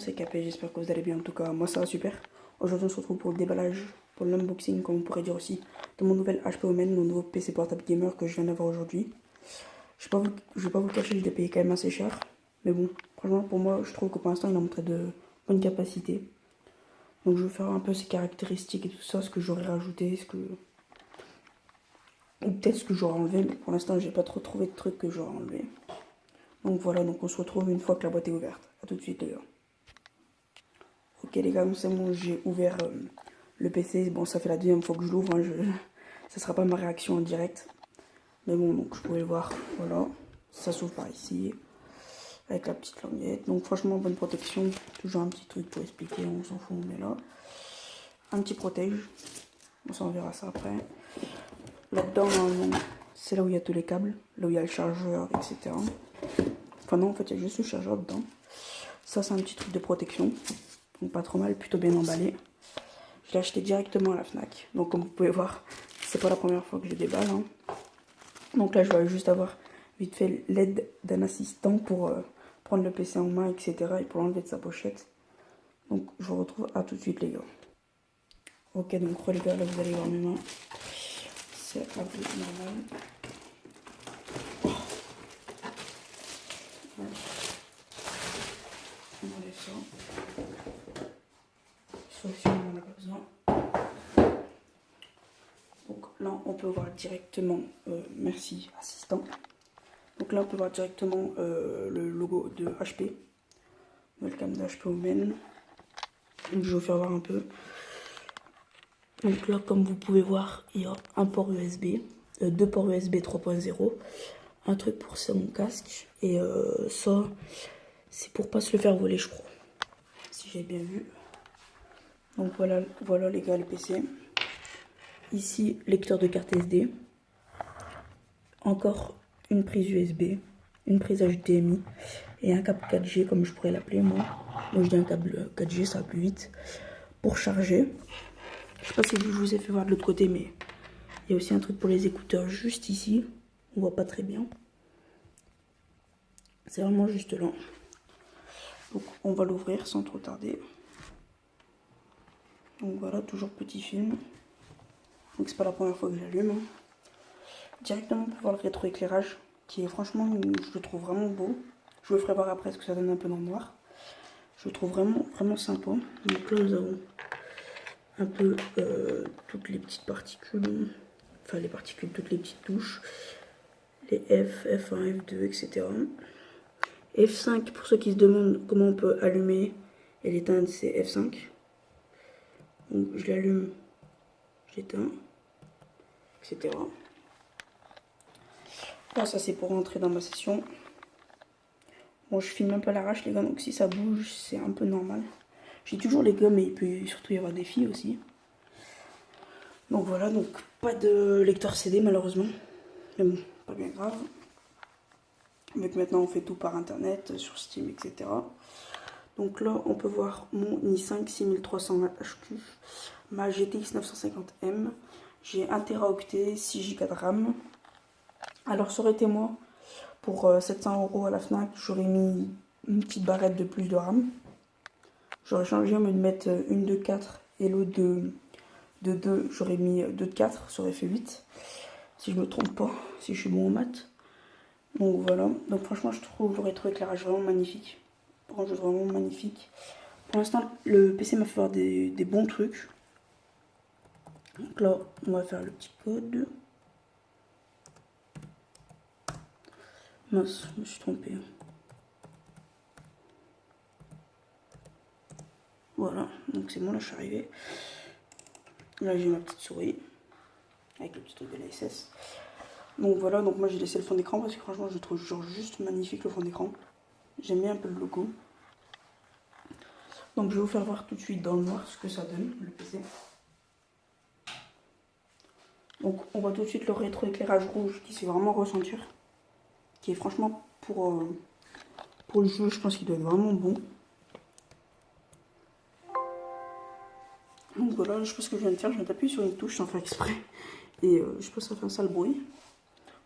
c'est Capé, j'espère que vous allez bien. En tout cas, moi ça va super. Aujourd'hui, on se retrouve pour le déballage, pour l'unboxing, comme on pourrait dire aussi, de mon nouvel HP Omen, mon nouveau PC portable gamer que je viens d'avoir aujourd'hui. Je vais pas vous le cacher, je l'ai payé quand même assez cher. Mais bon, franchement, pour moi, je trouve que pour l'instant, il a montré de bonnes capacités. Donc, je vais faire un peu ses caractéristiques et tout ça, ce que j'aurais rajouté, ou peut-être ce que j'aurais enlevé, mais pour l'instant, j'ai pas trop trouvé de trucs que j'aurais enlevé. Donc voilà, donc on se retrouve une fois que la boîte est ouverte. A tout de suite, les gars. Ok les gars, c'est bon, j'ai ouvert le PC. Bon, ça fait la deuxième fois que je l'ouvre, hein, ça sera pas ma réaction en direct. Mais bon, donc je pouvais le voir, voilà. Ça s'ouvre par ici, avec la petite languette. Donc franchement, bonne protection. Toujours un petit truc pour expliquer, on s'en fout, on est là. Un petit protège. On s'en verra ça après. Là-dedans, c'est là où il y a tous les câbles, là où il y a le chargeur, etc. Enfin non, en fait, il y a juste le chargeur dedans. Ça, c'est un petit truc de protection. Donc pas trop mal, plutôt bien emballé. Je l'ai acheté directement à la Fnac. Donc comme vous pouvez voir, c'est pas la première fois que je déballe. Hein. Donc là, je vais juste avoir vite fait l'aide d'un assistant pour prendre le PC en main, etc. et pour l'enlever de sa pochette. Donc je vous retrouve à tout de suite les gars. Ok, donc les gars, là vous allez voir mes mains. C'est un peu normal. Voilà. On enlève ça. Sauf si on n'en a pas besoin. Donc là, on peut voir directement, merci assistant. Donc là, on peut voir directement le logo de HP. Welcome d'HP Omen. Donc je vais vous faire voir un peu. Donc là, comme vous pouvez voir, il y a un port USB, deux ports USB 3.0, un truc pour son casque. Et ça, c'est pour pas se le faire voler, je crois. Si j'ai bien vu. Donc voilà les gars, le PC. Ici, lecteur de carte SD. Encore une prise USB, une prise HDMI et un câble 4G comme je pourrais l'appeler moi. Moi je dis un câble 4G, ça va plus vite. Pour charger. Je sais pas si je vous ai fait voir de l'autre côté, mais il y a aussi un truc pour les écouteurs juste ici. On voit pas très bien. C'est vraiment juste là. Donc on va l'ouvrir sans trop tarder. Donc voilà, toujours petit film. Donc c'est pas la première fois que j'allume. Hein. Directement pour voir le rétroéclairage qui est franchement, je le trouve vraiment beau. Je le ferai voir après ce que ça donne un peu dans le noir. Je le trouve vraiment sympa. Donc là nous avons un peu toutes les petites particules, enfin les particules, toutes les petites touches, les F, F1, F2, etc. F5 pour ceux qui se demandent comment on peut allumer et l'éteindre, c'est F5. Donc je l'allume, j'éteins, etc. Là ça c'est pour rentrer dans ma session. Bon, je filme un peu à l'arrache les gars, donc si ça bouge, c'est un peu normal. J'ai toujours les gars, mais il peut surtout y avoir des filles aussi. Donc voilà, donc pas de lecteur CD malheureusement. Mais bon, pas bien grave. Vu que maintenant on fait tout par internet, sur Steam, etc. Donc là, on peut voir mon i5 6300 HQ, ma GTX 950M. J'ai 1 Teraoctet, 6 Go de RAM. Alors ça aurait été moi. Pour 700 € à la Fnac, j'aurais mis une petite barrette de plus de RAM. J'aurais changé au lieu de mettre une de 4 et l'autre de 2, j'aurais mis 2 de 4, ça aurait fait 8. Si je me trompe pas, si je suis bon en maths. Donc voilà, donc franchement je trouve le rétroéclairage vraiment magnifique. Vraiment magnifique. Pour l'instant le PC m'a fait voir des bons trucs. Donc là on va faire le petit code. Mince, je me suis trompée. Voilà, donc c'est bon, là je suis arrivée. Là j'ai ma petite souris, avec le petit truc de la SS. Donc voilà, donc moi j'ai laissé le fond d'écran parce que franchement je trouve genre juste magnifique le fond d'écran. J'aime bien un peu le logo. Donc je vais vous faire voir tout de suite dans le noir ce que ça donne, le PC. Donc on voit tout de suite le rétroéclairage rouge qui se fait vraiment ressentir. Qui est franchement pour le jeu, je pense qu'il doit être vraiment bon. Donc voilà, je sais pas ce que je viens de faire, je viens d'appuyer sur une touche sans faire exprès. Et je sais pas si ça fait un sale bruit.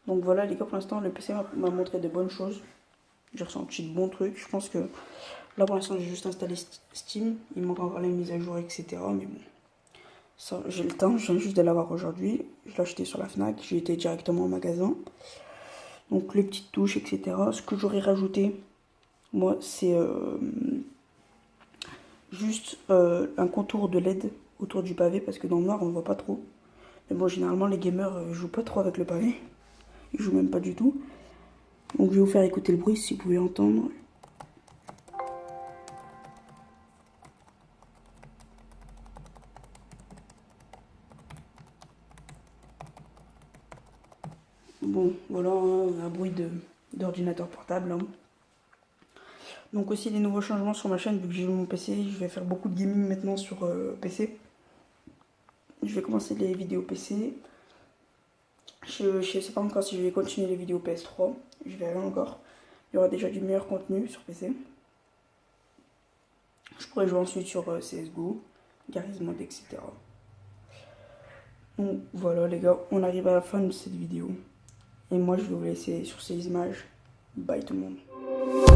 Donc voilà les gars, pour l'instant le PC m'a montré de bonnes choses. J'ai ressenti de bons trucs. Je pense que là pour l'instant j'ai juste installé Steam. Il manque encore les mises à jour, etc. Mais bon, ça j'ai le temps. Je viens juste de l'avoir aujourd'hui. Je l'ai acheté sur la Fnac. J'ai été directement au magasin. Donc les petites touches, etc. Ce que j'aurais rajouté, moi, c'est juste un contour de LED autour du pavé parce que dans le noir on ne voit pas trop. Mais bon, généralement les gamers jouent pas trop avec le pavé. Ils jouent même pas du tout. Donc je vais vous faire écouter le bruit si vous pouvez entendre. Bon, voilà, un bruit d'ordinateur portable. Hein. Donc aussi des nouveaux changements sur ma chaîne, vu que j'ai mon PC, je vais faire beaucoup de gaming maintenant sur PC. Je vais commencer les vidéos PC. Je ne sais pas encore si je vais continuer les vidéos PS3, je verrai encore. Il y aura déjà du meilleur contenu sur PC. Je pourrais jouer ensuite sur CSGO, Garry's Mod, etc. Donc voilà les gars, on arrive à la fin de cette vidéo. Et moi je vais vous laisser sur ces images. Bye tout le monde.